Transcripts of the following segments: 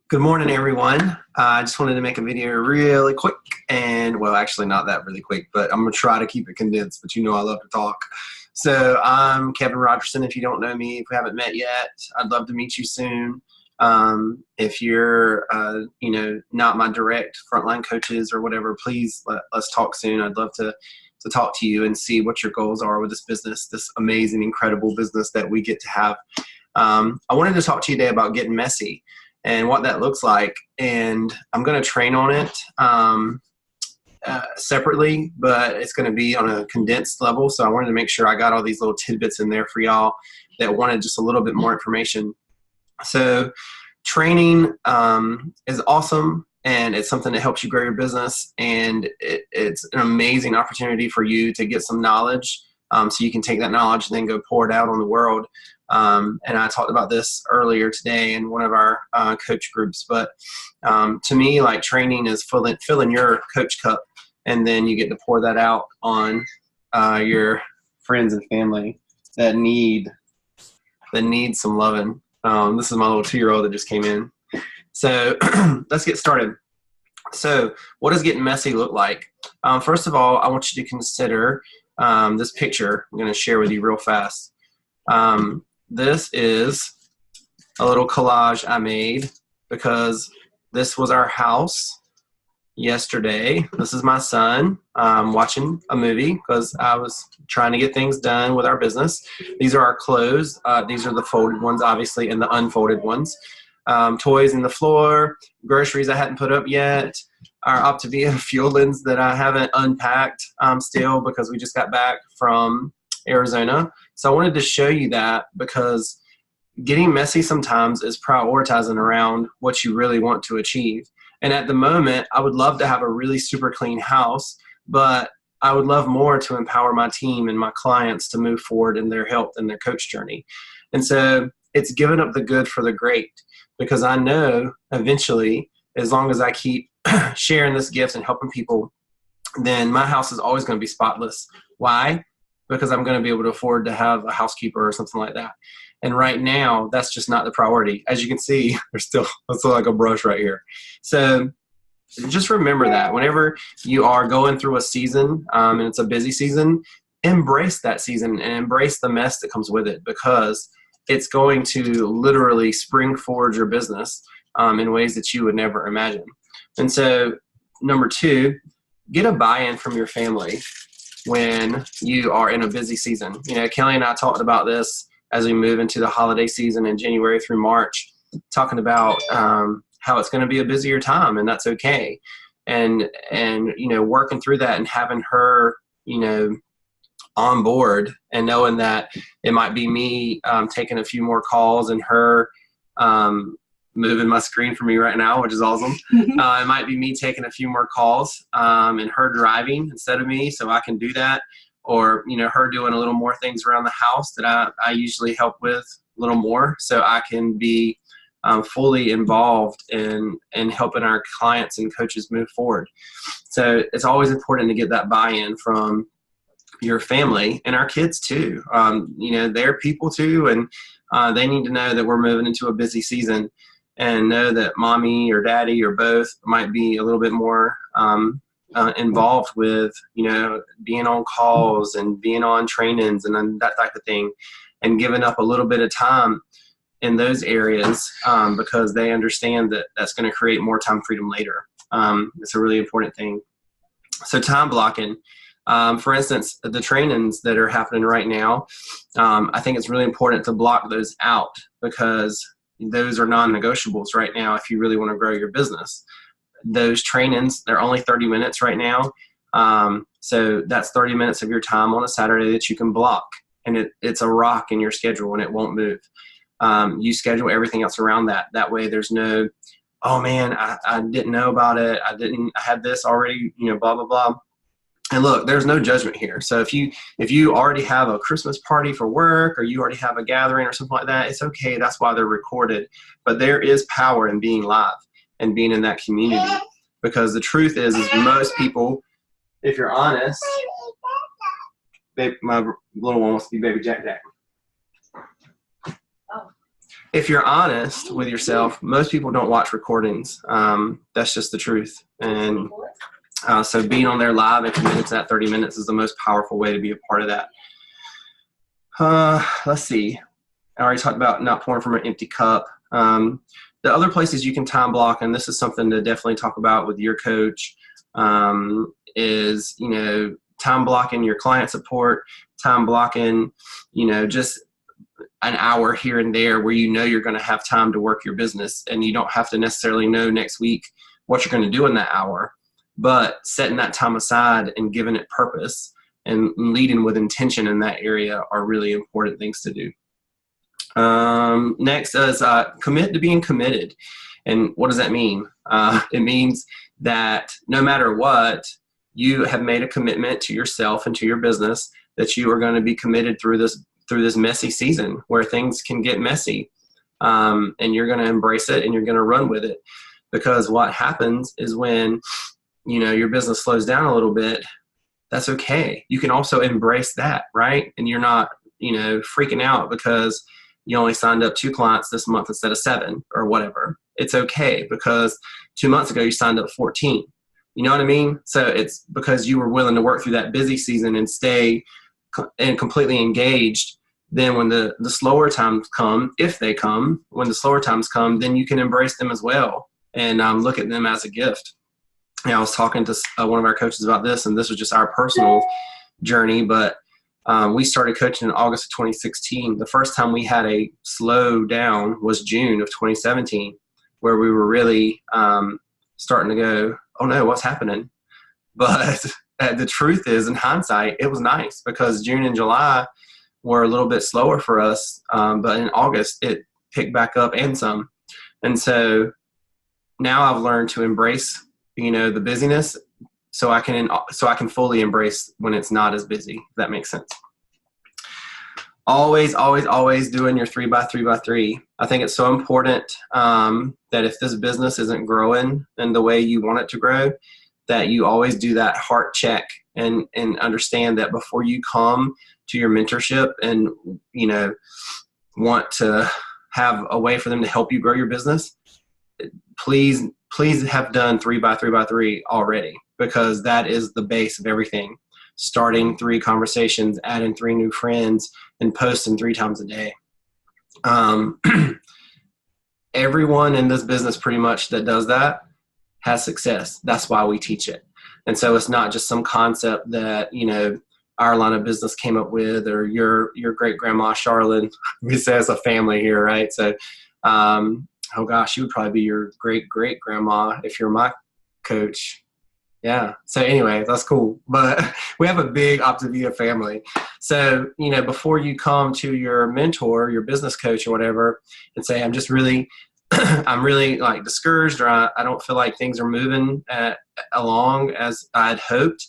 Good morning, everyone. I just wanted to make a video really quick, and well, actually not that really quick, but I'm gonna try to keep it condensed, but you know I love to talk. So I'm Kevin Rogerson. If you don't know me, if we haven't met yet, I'd love to meet you soon. If you're, not my direct frontline coaches or whatever, please let's talk soon. I'd love to talk to you and see what your goals are with this business, this amazing, incredible business that we get to have. I wanted to talk to you today about getting messy and what that looks like. And I'm going to train on it separately, but it's going to be on a condensed level. So I wanted to make sure I got all these little tidbits in there for y'all that wanted just a little bit more information. So training is awesome, and it's something that helps you grow your business. And it's an amazing opportunity for you to get some knowledge so you can take that knowledge and then go pour it out on the world. And I talked about this earlier today in one of our coach groups, but to me, like, training is filling your coach cup, and then you get to pour that out on your friends and family that need some loving. This is my little 2-year-old that just came in. So let's get started. So what does getting messy look like? First of all, I want you to consider this picture I'm going to share with you real fast. This is a little collage I made because this was our house yesterday. This is my son watching a movie because I was trying to get things done with our business. These are our clothes. These are the folded ones, obviously, and the unfolded ones. Toys in the floor, groceries I hadn't put up yet, our Optavia fuel lens that I haven't unpacked still because we just got back from Arizona. So I wanted to show you that because getting messy sometimes is prioritizing around what you really want to achieve. And at the moment, I would love to have a really super clean house, but I would love more to empower my team and my clients to move forward in their health and their coach journey. And so it's giving up the good for the great, because I know eventually, as long as I keep sharing this gift and helping people, then my house is always going to be spotless. Why? Because I'm going to be able to afford to have a housekeeper or something like that. And right now, that's just not the priority. As you can see, there's still like a brush right here. So just remember that whenever you are going through a season and it's a busy season, embrace that season and embrace the mess that comes with it, because it's going to literally spring forward your business in ways that you would never imagine. And so, number 2, get a buy-in from your family when you are in a busy season. You know, Kelly and I talked about this as we move into the holiday season in January through March, talking about how it's going to be a busier time, and that's okay. And working through that and having her, on board, and knowing that it might be me taking a few more calls and her moving my screen for me right now, which is awesome. It might be me taking a few more calls and her driving instead of me, so I can do that. Or, her doing a little more things around the house that I usually help with a little more, so I can be fully involved in helping our clients and coaches move forward. So it's always important to get that buy-in from your family and our kids too. They're people too, and they need to know that we're moving into a busy season, and know that mommy or daddy or both might be a little bit more involved with, being on calls and being on trainings and that type of thing, and giving up a little bit of time in those areas because they understand that that's going to create more time freedom later. It's a really important thing. So time blocking. For instance, the trainings that are happening right now, I think it's really important to block those out, because those are non-negotiables right now if you really want to grow your business. Those trainings, they're only 30 minutes right now. So that's 30 minutes of your time on a Saturday that you can block, and it's a rock in your schedule and it won't move. You schedule everything else around that. That way there's no, oh man, I didn't know about it. I had this already, blah, blah, blah. And look, there's no judgment here. So if you already have a Christmas party for work, or you already have a gathering or something like that, it's okay. That's why they're recorded. But there is power in being live and being in that community, because the truth is most people, if you're honest, my little one wants to be baby Jack Jack. if you're honest with yourself, most people don't watch recordings. That's just the truth. And so being on there live and committed to that 30 minutes is the most powerful way to be a part of that. Let's see. I already talked about not pouring from an empty cup. The other places you can time block, and this is something to definitely talk about with your coach, is, you know, time blocking your client support, time blocking, you know, just an hour here and there where you know you're going to have time to work your business, and you don't have to necessarily know next week what you're going to do in that hour, but setting that time aside and giving it purpose and leading with intention in that area are really important things to do. Next is commit to being committed. And what does that mean? It means that no matter what, you have made a commitment to yourself and to your business that you are going to be committed through this messy season where things can get messy. And you're going to embrace it and you're going to run with it. Because what happens is when, you know, your business slows down a little bit, that's okay. You can also embrace that, right? And you're not, you know, freaking out because you only signed up 2 clients this month instead of 7 or whatever. It's okay because 2 months ago you signed up 14. You know what I mean? So it's because you were willing to work through that busy season and stay and completely engaged. Then when the slower times come, if they come, when the slower times come, then you can embrace them as well and look at them as a gift. And I was talking to one of our coaches about this, and this was just our personal journey, but we started coaching in August of 2016. The first time we had a slow down was June of 2017, where we were really starting to go, oh no, what's happening? But the truth is, in hindsight, it was nice because June and July were a little bit slower for us. But in August, it picked back up and some. And so now I've learned to embrace, you know, the busyness so I can fully embrace when it's not as busy, if that makes sense. Always, always, always doing your 3x3x3. I think it's so important that if this business isn't growing in the way you want it to grow, that you always do that heart check and understand that before you come to your mentorship and, you know, want to have a way for them to help you grow your business, please have done 3x3x3 already, because that is the base of everything. Starting 3 conversations, adding 3 new friends, and posting 3 times a day. Everyone in this business pretty much that does that has success. That's why we teach it. And so it's not just some concept that, you know, our line of business came up with, or your great grandma Charlene. We say it's a family here, right? So, oh gosh, you would probably be your great great grandma if you're my coach. Yeah. So anyway, that's cool. But we have a big Optavia family. So, you know, before you come to your mentor, your business coach or whatever, and say, I'm really like discouraged, or I don't feel like things are moving along as I'd hoped.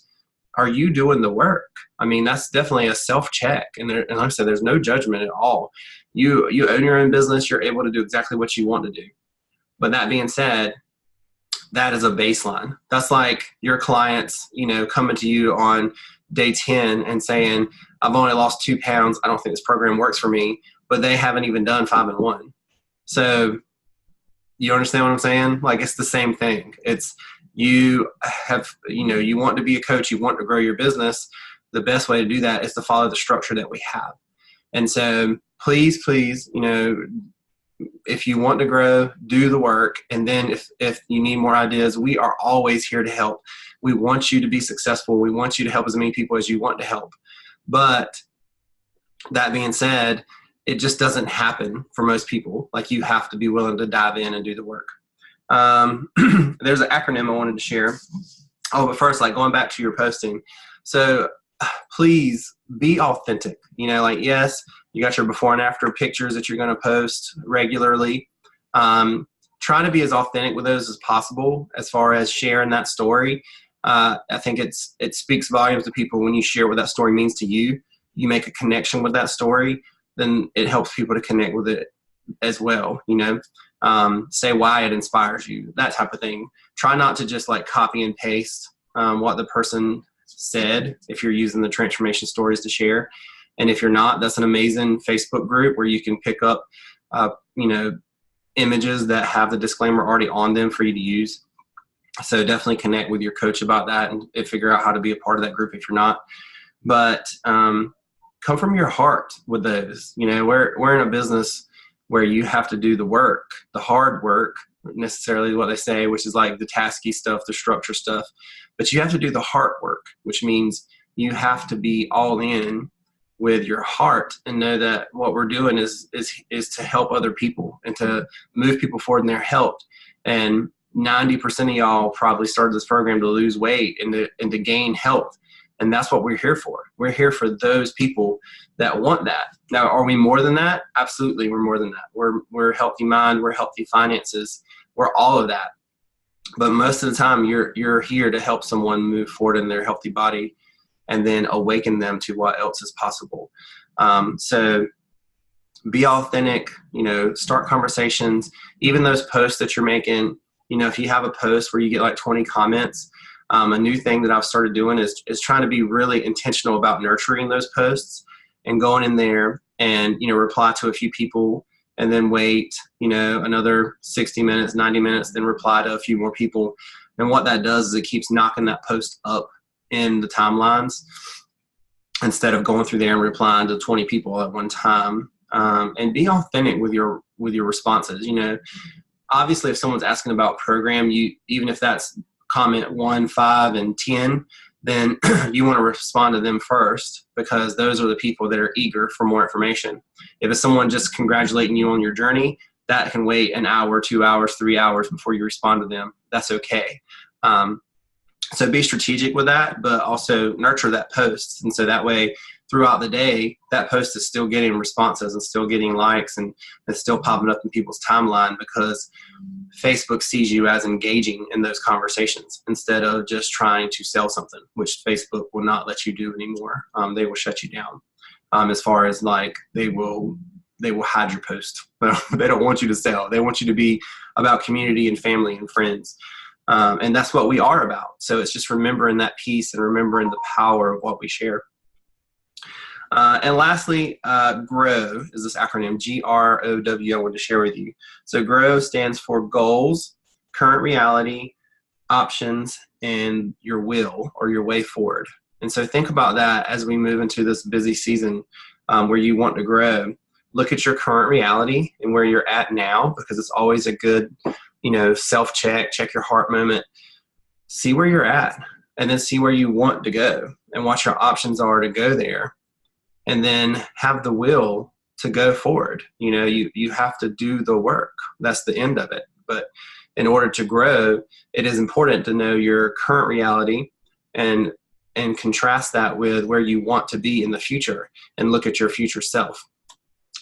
Are you doing the work? I mean, that's definitely a self-check. And like I said, there's no judgment at all. You own your own business. You're able to do exactly what you want to do. But that being said, that is a baseline. That's like your clients, you know, coming to you on day 10 and saying, I've only lost 2 pounds. I don't think this program works for me, but they haven't even done 5 and 1. So you understand what I'm saying? Like, it's the same thing. It's, you have, you know, you want to be a coach, you want to grow your business. The best way to do that is to follow the structure that we have. And so please, you know, if you want to grow, do the work. And then if you need more ideas, we are always here to help. We want you to be successful. We want you to help as many people as you want to help. But that being said, it just doesn't happen for most people. Like, you have to be willing to dive in and do the work. There's an acronym I wanted to share. Oh, but first, like, going back to your posting. So please be authentic. You know, like, yes, you got your before and after pictures that you're going to post regularly. Try to be as authentic with those as possible as far as sharing that story. I think it speaks volumes to people when you share what that story means to you. You make a connection with that story, then it helps people to connect with it as well. You know, say why it inspires you, that type of thing. Try not to just like copy and paste what the person said if you're using the transformation stories to share. And if you're not, that's an amazing Facebook group where you can pick up you know, images that have the disclaimer already on them for you to use. So definitely connect with your coach about that and figure out how to be a part of that group if you're not. But come from your heart with those. You know, we're in a business where you have to do the work, the hard work, necessarily what they say, which is like the tasky stuff, the structure stuff. But you have to do the heart work, which means you have to be all in with your heart and know that what we're doing is to help other people and to move people forward in their health. And 90% of y'all probably started this program to lose weight and to gain health. And that's what we're here for. We're here for those people that want that. Now, are we more than that? Absolutely, we're more than that. We're healthy mind, we're healthy finances, we're all of that. But most of the time, you're here to help someone move forward in their healthy body and then awaken them to what else is possible. So be authentic, you know, start conversations. Even those posts that you're making, you know, if you have a post where you get like 20 comments, a new thing that I've started doing is trying to be really intentional about nurturing those posts and going in there and, you know, reply to a few people and then wait, you know, another 60 minutes, 90 minutes, then reply to a few more people. And what that does is it keeps knocking that post up in the timelines instead of going through there and replying to 20 people at one time. And be authentic with your responses. You know, obviously if someone's asking about program, even if that's comment 1, 5, and 10, then you want to respond to them first because those are the people that are eager for more information. If it's someone just congratulating you on your journey, that can wait an hour, 2 hours, 3 hours before you respond to them. That's okay. So be strategic with that, but also nurture that post. And so that way throughout the day, that post is still getting responses and still getting likes and it's still popping up in people's timeline because Facebook sees you as engaging in those conversations instead of just trying to sell something, which Facebook will not let you do anymore. They will shut you down. As far as like they will hide your post. They don't want you to sell. They want you to be about community and family and friends. And that's what we are about. So it's just remembering that piece and remembering the power of what we share. And lastly, GROW is this acronym, GROW, I wanted to share with you. So GROW stands for goals, current reality, options, and your will or your way forward. And so think about that as we move into this busy season where you want to grow. Look at your current reality and where you're at now, because it's always a good, you know, self-check, check your heart moment. See where you're at and then see where you want to go and what your options are to go there. And then have the will to go forward. You know, you have to do the work. That's the end of it. But in order to grow, it is important to know your current reality and contrast that with where you want to be in the future and look at your future self.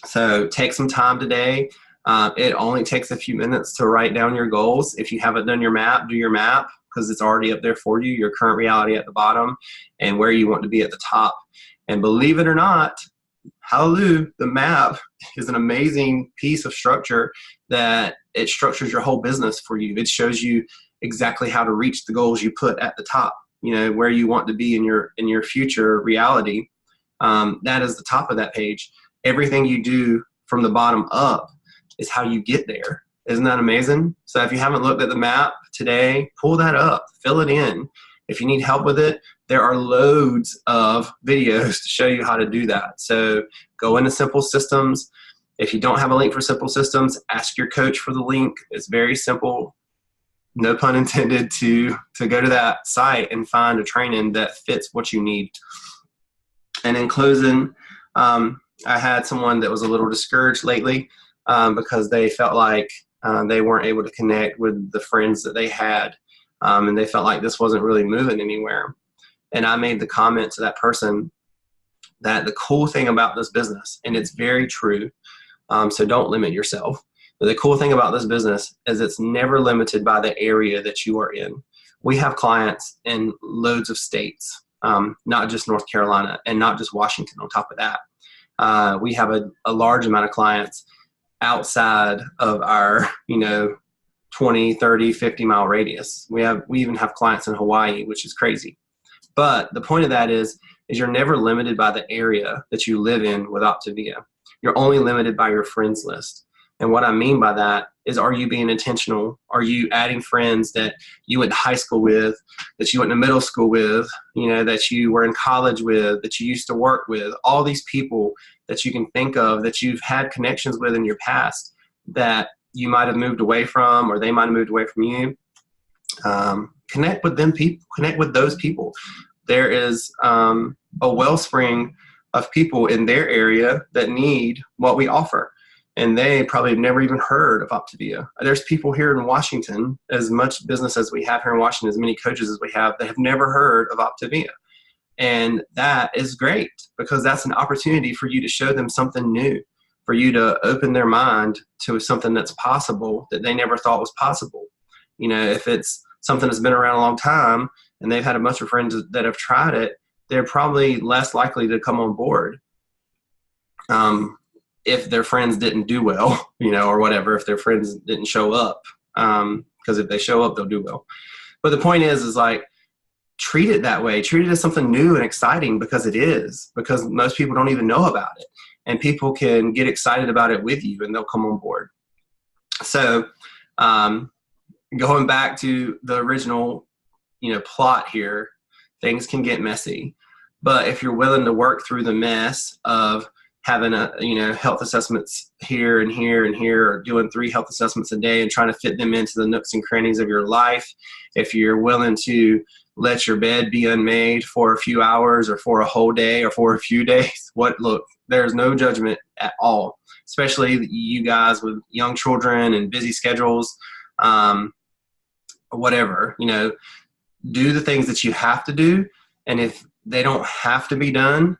So take some time today. It only takes a few minutes to write down your goals. If you haven't done your map, do your map because it's already up there for you, your current reality at the bottom and where you want to be at the top. And believe it or not, hallelujah, the map is an amazing piece of structure that it structures your whole business for you. It shows you exactly how to reach the goals you put at the top, you know, where you want to be in your future reality. That is the top of that page. Everything you do from the bottom up is how you get there. Isn't that amazing? So if you haven't looked at the map today, pull that up, fill it in. If you need help with it, there are loads of videos to show you how to do that. So go into Simple Systems. If you don't have a link for Simple Systems, ask your coach for the link. It's very simple, no pun intended, to go to that site and find a training that fits what you need. And in closing, I had someone that was a little discouraged lately because they felt like they weren't able to connect with the friends that they had. And they felt like this wasn't really moving anywhere. And I made the comment to that person that the cool thing about this business, and it's very true, so don't limit yourself, but the cool thing about this business is it's never limited by the area that you are in. We have clients in loads of states, not just North Carolina and not just Washington on top of that. We have a large amount of clients outside of our, 20, 30, 50-mile radius. We even have clients in Hawaii, which is crazy. But the point of that is you're never limited by the area that you live in with Optavia. You're only limited by your friends list. And what I mean by that is, are you being intentional? Are you adding friends that you went to high school with, that you went to middle school with, that you were in college with, that you used to work with, all these people that you can think of that you've had connections with in your past that you might have moved away from, or they might have moved away from you. Connect with them people, connect with those people. There is a wellspring of people in their area that need what we offer. And they probably have never even heard of Optavia. There's people here in Washington, as much business as we have here in Washington, as many coaches as we have, that have never heard of Optavia. And that is great, because that's an opportunity for you to show them something new, for you to open their mind to something that's possible that they never thought was possible. If it's something that's been around a long time and they've had a bunch of friends that have tried it, they're probably less likely to come on board. If their friends didn't do well, or whatever, if their friends didn't show up, because if they show up, they'll do well. But the point is like, treat it that way. Treat it as something new and exciting, because it is, because most people don't even know about it, and people can get excited about it with you and they'll come on board. So, going back to the original, plot here, things can get messy, but if you're willing to work through the mess of having health assessments here and here and here, or doing 3 health assessments a day and trying to fit them into the nooks and crannies of your life, if you're willing to let your bed be unmade for a few hours, or for a whole day, or for a few days, look, there's no judgment at all, especially you guys with young children and busy schedules, whatever, do the things that you have to do. And if they don't have to be done,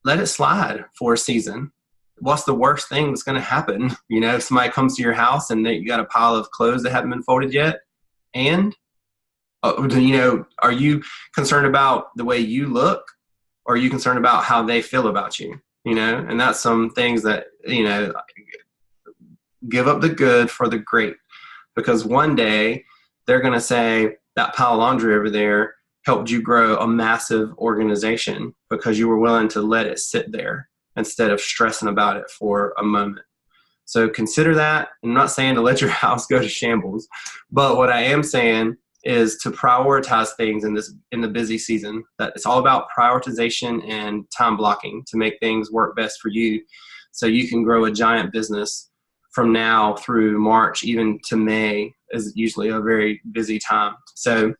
let it slide for a season. What's the worst thing that's going to happen? If somebody comes to your house and you got a pile of clothes that haven't been folded yet, and are you concerned about the way you look, or are you concerned about how they feel about you? And that's some things that, give up the good for the great, because one day they're going to say that pile of laundry over there helped you grow a massive organization, because you were willing to let it sit there instead of stressing about it for a moment. So consider that. I'm not saying to let your house go to shambles, but what I am saying is to prioritize things in the busy season. That it's all about prioritization and time blocking to make things work best for you, so you can grow a giant business from now through March, even to May is usually a very busy time. So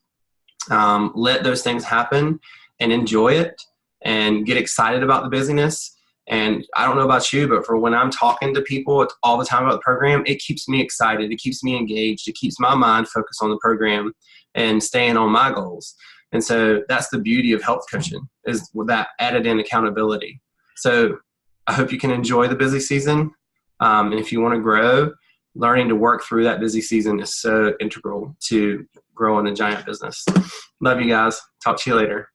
let those things happen and enjoy it and get excited about the busyness. And I don't know about you, but for when I'm talking to people all the time about the program, it keeps me excited. It keeps me engaged. It keeps my mind focused on the program and staying on my goals. And so that's the beauty of health coaching, is with that added in accountability. So I hope you can enjoy the busy season. And if you want to grow, learning to work through that busy season is so integral to growing a giant business. Love you guys. Talk to you later.